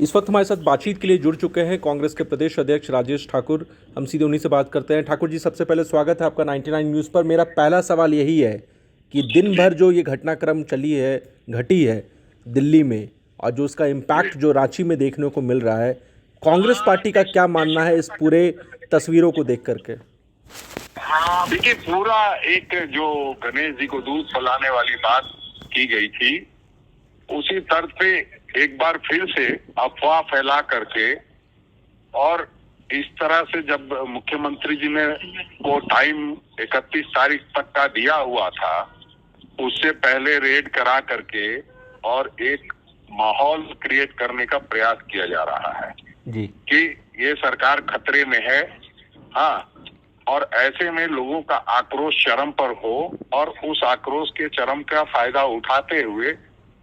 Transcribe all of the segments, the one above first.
इस वक्त हमारे साथ बातचीत के लिए जुड़ चुके हैं कांग्रेस के प्रदेश अध्यक्ष राजेश ठाकुर। हम सीधे उन्हीं से बात करते हैं। ठाकुर जी, सबसे पहले स्वागत है आपका 99 न्यूज़ पर। मेरा पहला सवाल यही है कि दिन भर जो ये घटनाक्रम घटी है दिल्ली में, और जो उसका इम्पैक्ट जो रांची में देखने को मिल रहा है, कांग्रेस पार्टी का क्या मानना है इस पूरे तस्वीरों को देख करके? हाँ, देखिए, पूरा एक जो गणेश जी को दूध पिलाने वाली बात की गई थी, उसी तर्ज पे एक बार फिर से अफवाह फैला करके, और इस तरह से जब मुख्यमंत्री जी ने वो टाइम 31 तारीख तक का दिया हुआ था, उससे पहले रेड करा करके और एक माहौल क्रिएट करने का प्रयास किया जा रहा है जी कि ये सरकार खतरे में है। हाँ, और ऐसे में लोगों का आक्रोश चरम पर हो, और उस आक्रोश के चरम का फायदा उठाते हुए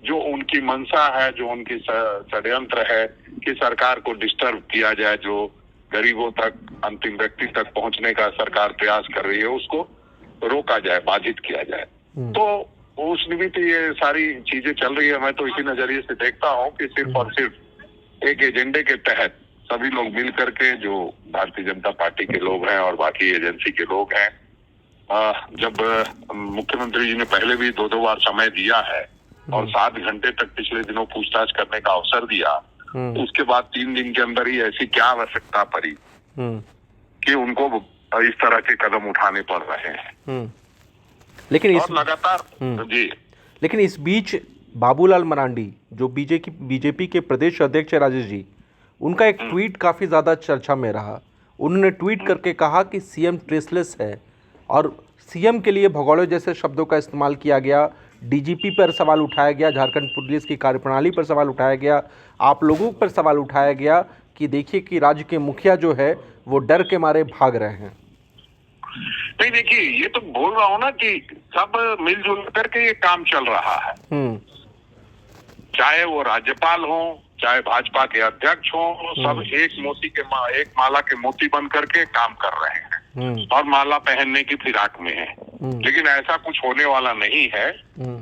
जो उनकी मंशा है, जो उनकी षड्यंत्र है कि सरकार को डिस्टर्ब किया जाए, जो गरीबों तक, अंतिम व्यक्ति तक पहुंचने का सरकार प्रयास कर रही है, उसको रोका जाए, बाधित किया जाए। तो उस निमित्त ये सारी चीजें चल रही है। मैं तो इसी नजरिए से देखता हूँ कि सिर्फ और सिर्फ एक एजेंडे के तहत सभी लोग मिल करके, जो भारतीय जनता पार्टी के लोग हैं और बाकी एजेंसी के लोग हैं, जब मुख्यमंत्री जी ने पहले भी दो बार समय दिया है और 7 घंटे तक पिछले दिनों पूछताछ करने का अवसर दिया, उसके बाद 3 दिन के अंदर ही ऐसी क्या आवश्यकता पड़ी कि उनको इस तरह के कदम उठाने पड़ रहे हैं। लेकिन और लगातार जी, लेकिन इस बीच बाबूलाल मरांडी, जो बीजेपी के प्रदेश अध्यक्ष है राजेश जी, उनका एक ट्वीट काफ़ी ज़्यादा चर्चा में रहा। उन्होंने ट्वीट करके कहा कि सीएम ट्रेसलेस है, और सीएम के लिए भगौड़े जैसे शब्दों का इस्तेमाल किया गया। डीजीपी पर सवाल उठाया गया, झारखंड पुलिस की कार्यप्रणाली पर सवाल उठाया गया, आप लोगों पर सवाल उठाया गया कि देखिए कि राज्य के मुखिया जो है वो डर के मारे भाग रहे हैं। नहीं, देखिए, ये तो बोल रहा हूँ ना कि सब मिलजुल करके ये काम चल रहा है। चाहे वो राज्यपाल हो, चाहे भाजपा के अध्यक्ष हो, सब एक माला के मोती बन करके काम कर रहे हैं और माला पहनने की फिराक में है। लेकिन ऐसा कुछ होने वाला नहीं है।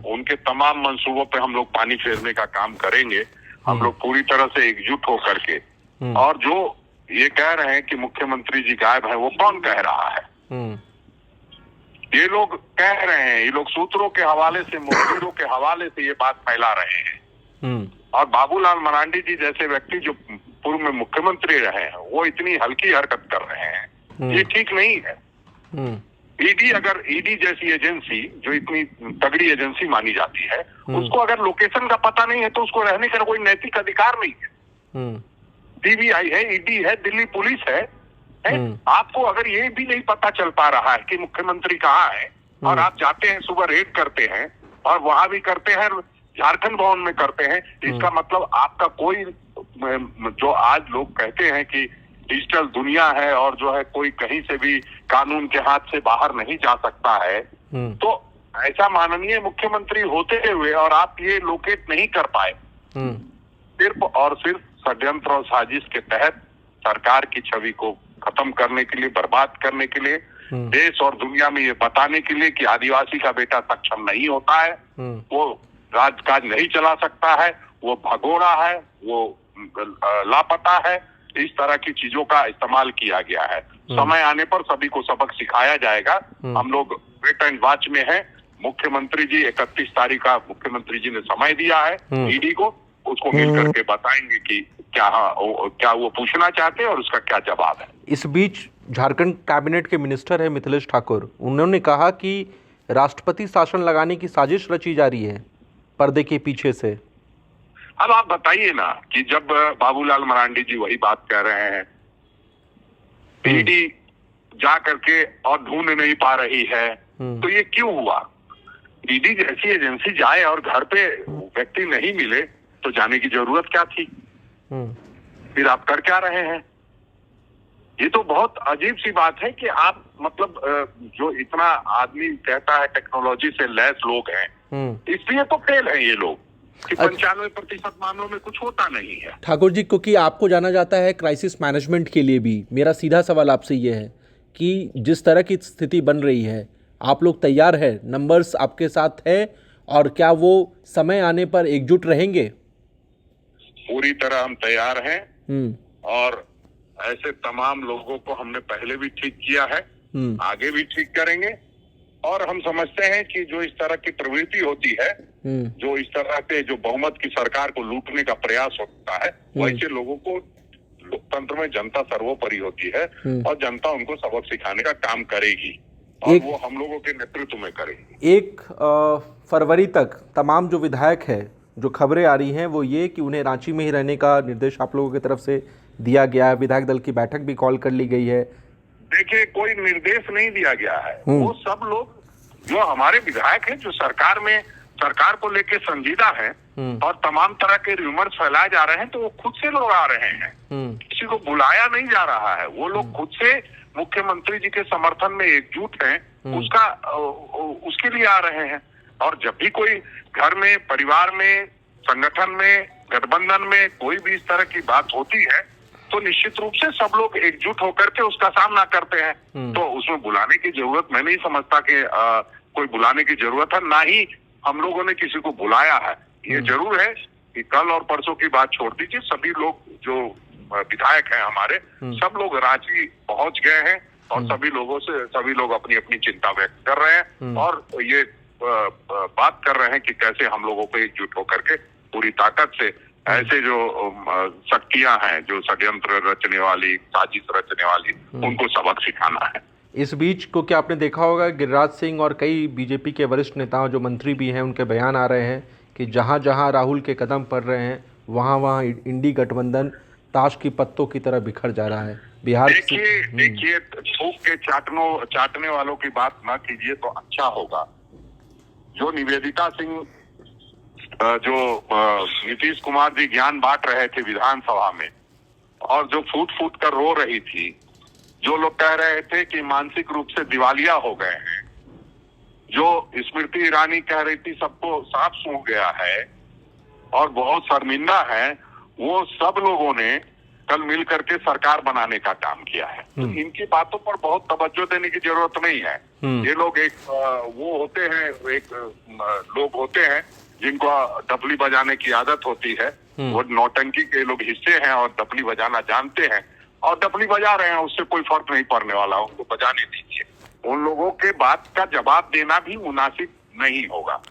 उनके तमाम मंसूबों पे हम लोग पानी फेरने का काम करेंगे। हम लोग पूरी तरह से एकजुट होकर के। और जो ये कह रहे हैं कि मुख्यमंत्री जी गायब है, वो कौन कह रहा है? ये लोग कह रहे हैं, ये लोग सूत्रों के हवाले से, मुखबिरों के हवाले से ये बात फैला रहे हैं। और बाबूलाल मरांडी जी जैसे व्यक्ति जो पूर्व में मुख्यमंत्री रहे हैं, वो इतनी हल्की हरकत कर रहे हैं, ये ठीक नहीं है। ईडी जैसी एजेंसी, जो इतनी तगड़ी एजेंसी मानी जाती है, उसको अगर लोकेशन का पता नहीं है तो उसको रहने का कोई नैतिक अधिकार नहीं है। सीबीआई है, ईडी है, दिल्ली पुलिस है। आपको अगर ये भी नहीं पता चल पा रहा है कि मुख्यमंत्री कहाँ है, और आप जाते हैं, सुबह रेड करते हैं, और वहां भी करते हैं, झारखंड भवन में करते हैं, इसका मतलब आपका कोई, जो आज लोग कहते हैं कि डिजिटल दुनिया है और जो है कोई कहीं से भी कानून के हाथ से बाहर नहीं जा सकता है, तो ऐसा माननीय मुख्यमंत्री होते हुए और आप ये लोकेट नहीं कर पाए, सिर्फ और सिर्फ षड्यंत्र और साजिश के तहत सरकार की छवि को खत्म करने के लिए, बर्बाद करने के लिए, देश और दुनिया में ये बताने के लिए कि आदिवासी का बेटा सक्षम नहीं होता है, वो राजकाज नहीं चला सकता है, वो भगोड़ा है, वो लापता है। इस तरह की चीजों का इस्तेमाल किया गया है। समय आने पर सभी को सबक सिखाया जाएगा। हम लोग वेट एंड वॉच में हैं। मुख्यमंत्री जी 31 तारीख का मुख्यमंत्री जी ने समय दिया है ईडी को, उसको मिल करके बताएंगे कि क्या वो पूछना चाहते हैं और उसका क्या जवाब है। इस बीच झारखंड कैबिनेट के मिनिस्टर है मिथिलेश ठाकुर, उन्होंने कहा कि राष्ट्रपति शासन लगाने की साजिश रची जा रही है पर्दे के पीछे से। अब आप बताइए ना कि जब बाबूलाल मरांडी जी वही बात कह रहे हैं, ईडी जा करके और ढूंढ नहीं पा रही है, तो ये क्यों हुआ? ईडी जैसी एजेंसी जाए और घर पे व्यक्ति नहीं मिले तो जाने की जरूरत क्या थी? फिर आप कर क्या रहे हैं? ये तो बहुत अजीब सी बात है कि आप, मतलब जो इतना आदमी कहता है टेक्नोलॉजी से लैस लोग हैं, इसलिए तो फेल है ये लोग कि 95% मामलों में कुछ होता नहीं है। ठाकुर जी, क्योंकि आपको जाना जाता है क्राइसिस मैनेजमेंट के लिए भी, मेरा सीधा सवाल आपसे ये है कि जिस तरह की स्थिति बन रही है, आप लोग तैयार है? नंबर्स आपके साथ है, और क्या वो समय आने पर एकजुट रहेंगे? पूरी तरह हम तैयार हैं और ऐसे तमाम लोगों को हमने पहले भी ठीक किया है, आगे भी ठीक करेंगे। और हम समझते हैं कि जो इस तरह की प्रवृत्ति होती है, जो इस तरह से जो बहुमत की सरकार को लूटने का प्रयास होता है, वैसे लोगों को लोकतंत्र में जनता सर्वोपरि होती है और जनता उनको सबक सिखाने का काम करेगी और वो हम लोगों के नेतृत्व में करेगी। 1 फरवरी तक तमाम जो विधायक है, जो खबरें आ रही हैं वो ये कि उन्हें रांची में ही रहने का निर्देश आप लोगों की तरफ से दिया गया है। विधायक दल की बैठक भी कॉल कर ली गई है। देखिए, कोई निर्देश नहीं दिया गया है। वो सब लोग जो हमारे विधायक हैं, जो सरकार को लेके संजीदा हैं और तमाम तरह के र्यूमर्स फैलाए जा रहे हैं, तो वो खुद से लोग आ रहे हैं, किसी को बुलाया नहीं जा रहा है। वो लोग खुद से मुख्यमंत्री जी के समर्थन में एकजुट हैं, उसके लिए आ रहे हैं। और जब भी कोई घर में, परिवार में, संगठन में, गठबंधन में कोई भी इस तरह की बात होती है तो निश्चित रूप से सब लोग एकजुट होकर के उसका सामना करते हैं। तो उसमें बुलाने की जरूरत मैं नहीं समझता कि कोई बुलाने की जरूरत है, ना ही हम लोगों ने किसी को बुलाया है। ये जरूर है कि कल और परसों की बात छोड़ दीजिए, सभी लोग जो विधायक हैं हमारे, सब लोग रांची पहुंच गए हैं और सभी लोग अपनी अपनी चिंता व्यक्त कर रहे हैं और ये बात कर रहे हैं कि कैसे हम लोगों को एकजुट होकर के पूरी ताकत से ऐसे जो शक्तियां हैं, जो षड्यंत्र रचने वाली, साजिश रचने वाली, उनको सबक सिखाना है। इस बीच को क्या आपने देखा होगा, गिरिराज सिंह और कई बीजेपी के वरिष्ठ नेताओं, जो मंत्री भी हैं, उनके बयान आ रहे हैं कि जहां जहां राहुल के कदम पड़ रहे हैं वहां वहां इंडी गठबंधन ताश की पत्तों की तरह बिखर जा रहा है। बिहार देखिए थूक के चाटने वालों की बात ना कीजिए तो अच्छा होगा। जो निवेदिता सिंह, जो नीतीश कुमार जी ज्ञान बांट रहे थे विधानसभा में और जो फूट फूट कर रो रही थी, जो लोग कह रहे थे कि मानसिक रूप से दिवालिया हो गए हैं, जो स्मृति ईरानी कह रही थी सबको सांप सूंघ गया है और बहुत शर्मिंदा है, वो सब लोगों ने कल मिल करके सरकार बनाने का काम किया है। तो इनकी बातों पर बहुत तवज्जो देने की जरूरत नहीं है। ये लोग लोग होते हैं जिनको डफली बजाने की आदत होती है। वो नौटंकी के लोग हिस्से हैं और डफली बजाना जानते हैं और डफली बजा रहे हैं, उससे कोई फर्क नहीं पड़ने वाला, उनको बजाने दीजिए। उन लोगों के बात का जवाब देना भी मुनासिब नहीं होगा।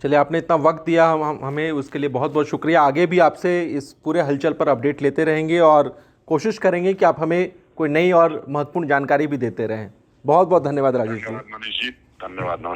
चलिए, आपने इतना वक्त दिया हमें, उसके लिए बहुत बहुत शुक्रिया। आगे भी आपसे इस पूरे हलचल पर अपडेट लेते रहेंगे और कोशिश करेंगे कि आप हमें कोई नई और महत्वपूर्ण जानकारी भी देते रहें। बहुत बहुत धन्यवाद राजेश जी। धन्यवाद मनीष जी, धन्यवाद, नमस्कार।